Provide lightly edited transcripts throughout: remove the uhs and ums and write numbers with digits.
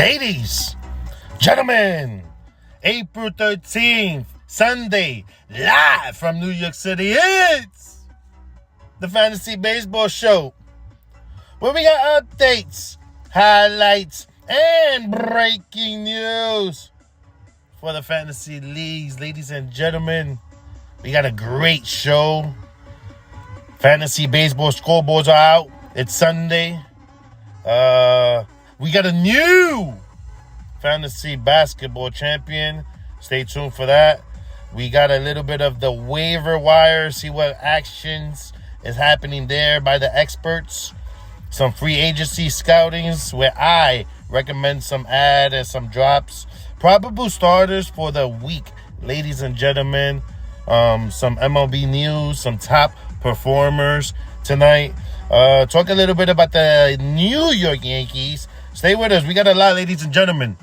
Ladies, gentlemen, April 13th, Sunday, live from New York City, it's the Fantasy Baseball Show, where we got updates, highlights, and breaking news for the fantasy leagues. Ladies and gentlemen, we got a great show. Fantasy baseball scoreboards are out. It's Sunday. We got a new fantasy basketball champion. Stay tuned for that. We got a little bit of the waiver wire. See what actions is happening there by the experts. Some free agency scoutings where I recommend some add and some drops. Probable starters for the week, ladies and gentlemen. Some MLB news, some top performers tonight. Talk a little bit about the New York Yankees. Stay with us. We got a lot, ladies and gentlemen.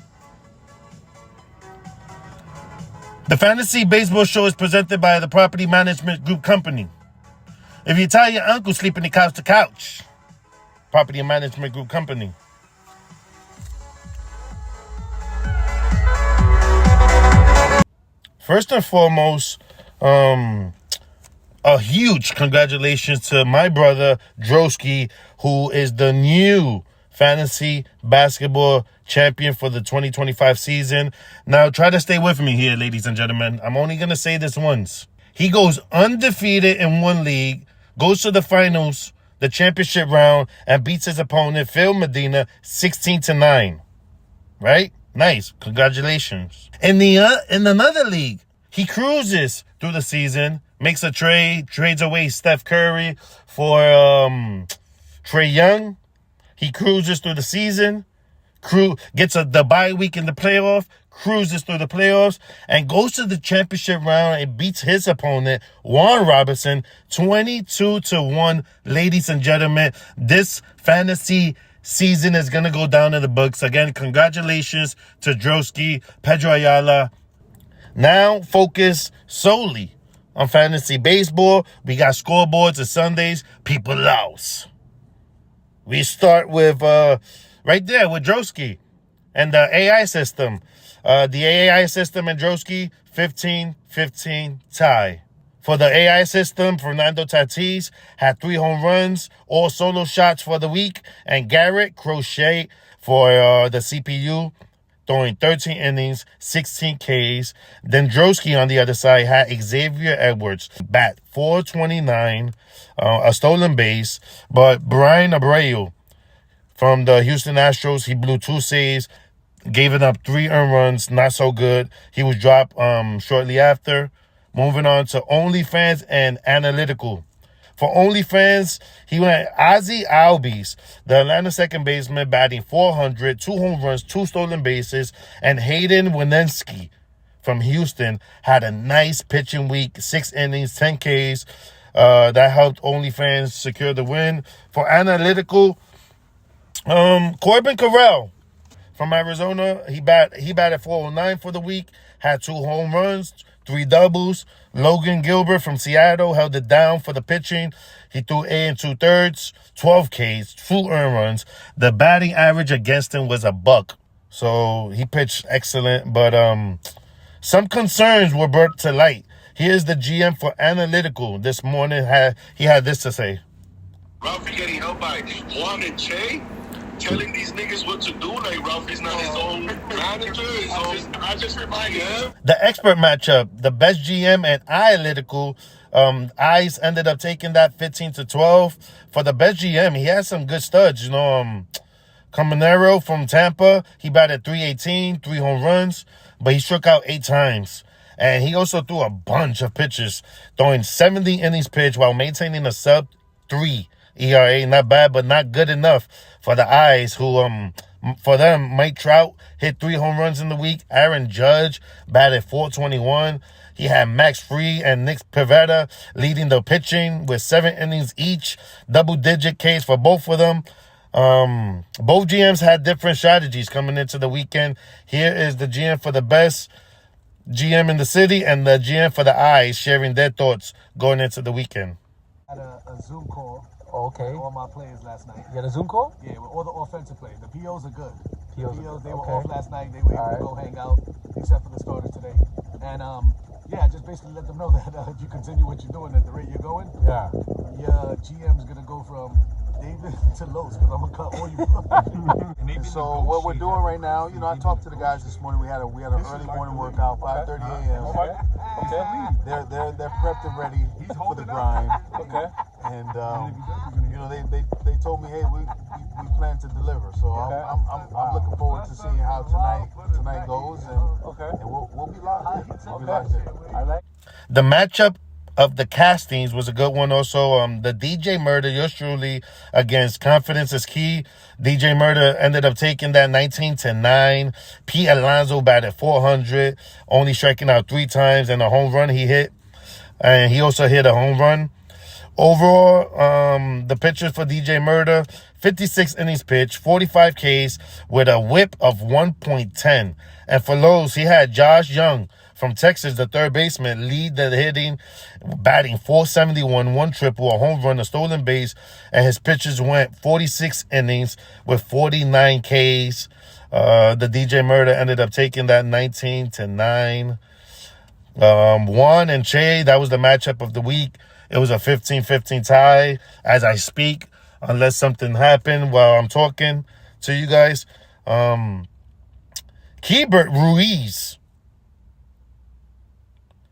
The Fantasy Baseball Show is presented by the Property Management Group Company. If you tell your uncle sleeping the couch to couch, Property Management Group Company. First and foremost, a huge congratulations to my brother, Droski, who is the new fantasy basketball champion for the 2025 season. Now, try to stay with me here, ladies and gentlemen. I'm only going to say this once. He goes undefeated in one league, goes to the finals, the championship round, and beats his opponent, Phil Medina, 16-9. Right? Nice. Congratulations. In another league, he cruises through the season, makes a trades away Steph Curry for Trae Young. He cruises through the season, gets the bye week in the playoff, cruises through the playoffs, and goes to the championship round and beats his opponent, Warren Robinson, 22-1. Ladies and gentlemen, this fantasy season is going to go down in the books. Again, congratulations to Droski, Pedro Ayala. Now focus solely on fantasy baseball. We got scoreboards and Sundays. People lost. We start with right there with Droski and the AI system. The AI system and Droski, 15-15 tie. For the AI system, Fernando Tatis had 3 home runs, all solo shots for the week. And Garrett Crochet for the CPU, throwing 13 innings, 16 Ks. Then Droski on the other side had Xavier Edwards bat .429, a stolen base. But Brian Abreu from the Houston Astros, he blew 2 saves, gave it up 3 earned runs, not so good. He was dropped shortly after. Moving on to OnlyFans and Analytical. For OnlyFans, he went Ozzie Albies, the Atlanta second baseman, batting .400, 2 home runs, 2 stolen bases, and Hayden Wierenski from Houston had a nice pitching week, 6 innings, 10 Ks. That helped OnlyFans secure the win. For Analytical, Corbin Carroll from Arizona, he batted .409 for the week, had 2 home runs, 3 doubles. Logan Gilbert from Seattle held it down for the pitching. He threw 8 2/3, 12 Ks, 2 earned runs. The batting average against him was $1. So he pitched excellent, but some concerns were brought to light. Here's the GM for Analytical this morning. He had this to say. Ralphie getting help by Juan and Che, telling these niggas what to do. Like, Ralphie's not his own manager. I just reminded him. The expert matchup, the best GM and Analytical, Eyes ended up taking that 15-12. For the best GM, he had some good studs. Caminero from Tampa, he batted .318, 3 home runs, but he struck out 8 times. And he also threw a bunch of pitches, throwing 70 innings pitched while maintaining a sub-3 ERA. Not bad, but not good enough for the Eyes, who, for them, Mike Trout hit 3 home runs in the week. Aaron Judge batted .421. He had Max Fried and Nick Pivetta leading the pitching with 7 innings each. Double-digit Ks for both of them. Both GMs had different strategies coming into the weekend. Here is the GM for the best GM in the city and the GM for the Eyes sharing their thoughts going into the weekend. I had a Zoom call Okay. with all my players last night. You got a Zoom call? Yeah, with all the offensive players. The POs are good. POs, they were off last night. They were able to go hang out, except for the starters today. And yeah, just basically let them know that if you continue what you're doing at the rate you're going, your GM's gonna go from David to Los, because I'm gonna cut all you. And so what we're doing right now, you know, I talked to the guys this morning. We had an early morning workout, 5:30 a.m. They're prepped and ready for the grind. And you know, they told me, hey, we plan to deliver. So I'm looking forward to seeing how tonight goes, and we'll be live. We'll be live there. The matchup of the castings was a good one also. The DJ Murder, yours truly, against Confidence is Key. DJ Murder ended up taking that 19-9. Pete Alonso batted 400, only striking out 3 times, and a home run he hit. And he also hit a home run. Overall, the pitchers for DJ Murder, 56 innings pitched, 45 Ks with a whip of 1.10. And for Lowe's, he had Josh Young from Texas, the third baseman, lead the hitting, batting 471, 1 triple, a home run, a stolen base, and his pitches went 46 innings with 49 Ks. The DJ Murder ended up taking that 19-9. Juan and Che, that was the matchup of the week. It was a 15-15 tie as I speak, unless something happened while I'm talking to you guys. Keibert Ruiz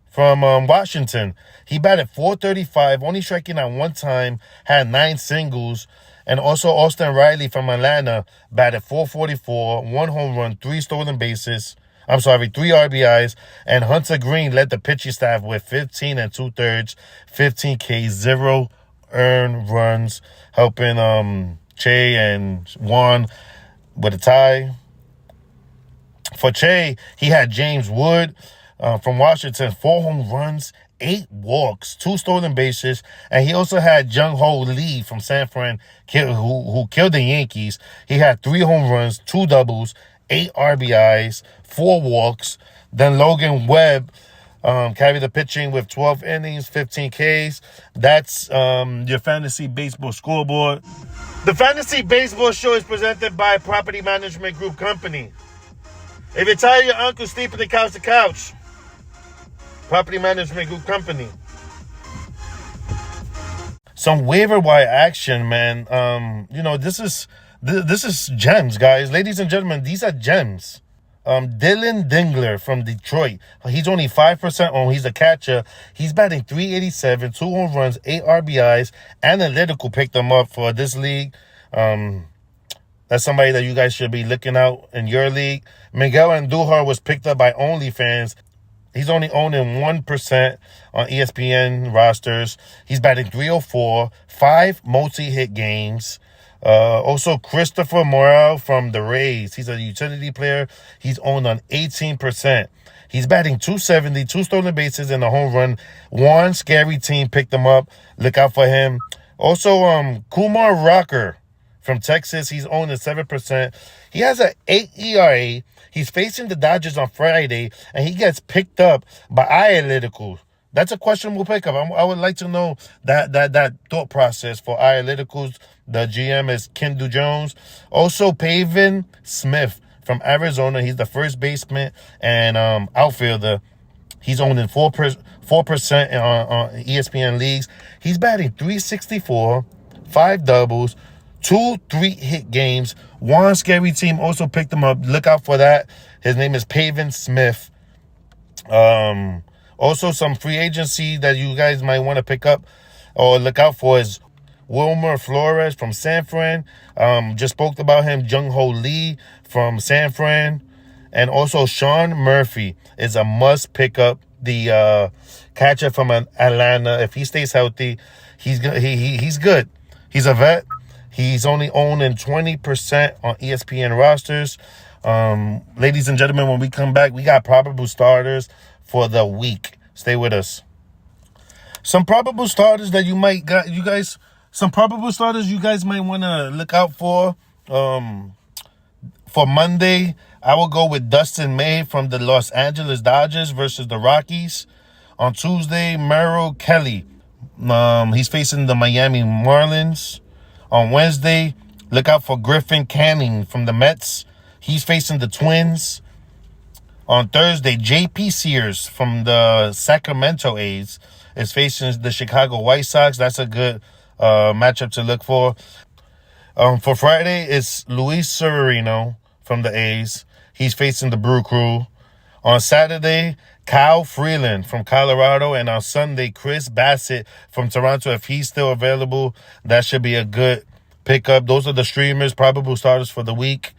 from Washington, he batted 435, only striking out 1 time, had 9 singles. And also Austin Riley from Atlanta batted 444, 1 home run, 3 stolen bases. 3 RBIs. And Hunter Green led the pitching staff with 15 2/3, 15 Ks, 0 earned runs, helping Che and Juan with a tie. For Che, he had James Wood from Washington, 4 home runs, 8 walks, 2 stolen bases, and he also had Jung Ho Lee from San Fran, who killed the Yankees. He had 3 home runs, 2 doubles, 8 RBIs, 4 walks. Then Logan Webb carried the pitching with 12 innings, 15 Ks. That's your fantasy baseball scoreboard. The Fantasy Baseball Show is presented by Property Management Group Company. If you're tired of your uncle sleeping the couch to couch, Property Management Group Company. Some waiver wire action, man. You know, this is gems, guys. Ladies and gentlemen, these are gems. Dylan Dingler from Detroit. He's only 5% owned. He's a catcher. He's batting .387, 2 home runs, 8 RBIs. Analytical picked him up for this league. That's somebody that you guys should be looking out in your league. Miguel Andujar was picked up by OnlyFans. He's only owned in 1% on ESPN rosters. He's batting .304, 5 multi-hit games. Also, Christopher Morel from the Rays. He's a utility player. He's owned on 18%. He's batting .270, 2 stolen bases, and a home run. One scary team picked him up. Look out for him. Also, Kumar Rocker from Texas. He's owned at 7%. He has an 8 ERA. He's facing the Dodgers on Friday, and he gets picked up by Analytical. That's a questionable pickup. I would like to know that thought process for Analyticals. The GM is Kendu Jones. Also, Pavin Smith from Arizona. He's the first baseman and outfielder. He's owned in 4% on ESPN leagues. He's batting .364, 5 doubles, 2 3-hit games. One scary team also picked him up. Look out for that. His name is Pavin Smith. Also, some free agency that you guys might want to pick up or look out for is Wilmer Flores from San Fran. Just spoke about him. Jung Ho Lee from San Fran. And also Sean Murphy is a must pick up. The catcher from Atlanta. If he stays healthy, he's good. He's a vet. He's only owned in 20% on ESPN rosters. Ladies and gentlemen, when we come back, we got probable starters for the week. Stay with us. Some probable starters that you guys might want to look out for. For Monday, I will go with Dustin May from the Los Angeles Dodgers versus the Rockies. On Tuesday, Merrill Kelly. He's facing the Miami Marlins. On Wednesday, look out for Griffin Canning from the Mets. He's facing the Twins. On Thursday, J.P. Sears from the Sacramento A's is facing the Chicago White Sox. That's a good matchup to look for. For Friday, it's Luis Severino from the A's. He's facing the Brew Crew. On Saturday, Kyle Freeland from Colorado. And on Sunday, Chris Bassett from Toronto. If he's still available, that should be a good pickup. Those are the streamers, probable starters for the week.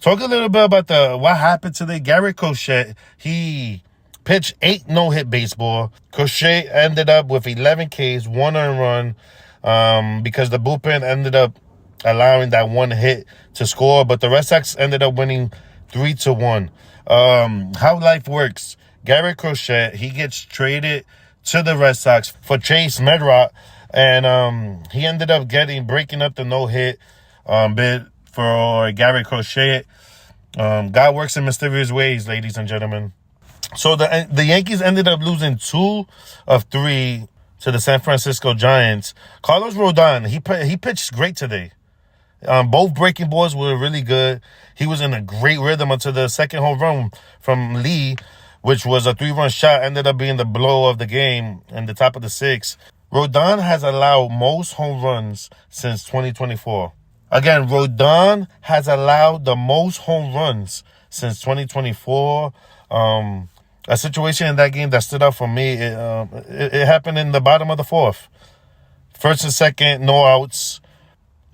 Talk a little bit about what happened today. Garrett Crochet, he pitched 8 no-hit baseball. Crochet ended up with 11 Ks, 1 earned run, because the bullpen ended up allowing that 1 hit to score. But the Red Sox ended up winning 3-1. How life works. Garrett Crochet, he gets traded to the Red Sox for Chase Medrot. And he ended up breaking up the no-hit bid for Garrett Crochet. God works in mysterious ways, ladies and gentlemen. So the Yankees ended up losing 2 of 3 to the San Francisco Giants. Carlos Rodon, he pitched great today. Both breaking balls were really good. He was in a great rhythm until the second home run from Lee, which was a 3-run shot, ended up being the blow of the game in the top of the 6th. Rodon has allowed most home runs since 2024. Again, Rodon has allowed the most home runs since 2024. A situation in that game that stood out for me, it happened in the bottom of the 4th. First and second, no outs.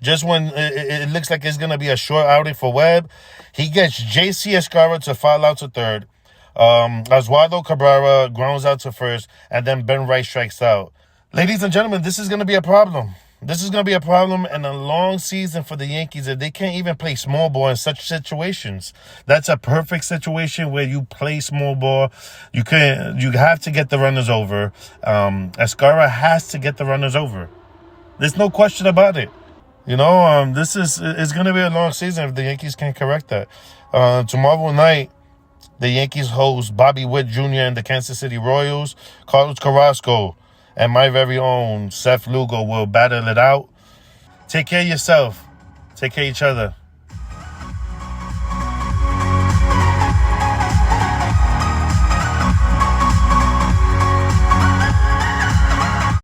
Just when it looks like it's going to be a short outing for Webb, he gets J.C. Escarra to foul out to third. Oswaldo Cabrera grounds out to first, and then Ben Wright strikes out. Ladies and gentlemen, this is going to be a problem. This is going to be a problem and a long season for the Yankees if they can't even play small ball in such situations. That's a perfect situation where you play small ball. You have to get the runners over. Escarra has to get the runners over. There's no question about it. This is going to be a long season if the Yankees can't correct that. Tomorrow night, the Yankees host Bobby Witt Jr. and the Kansas City Royals. Carlos Carrasco and my very own Seth Lugo will battle it out. Take care of yourself. Take care of each other.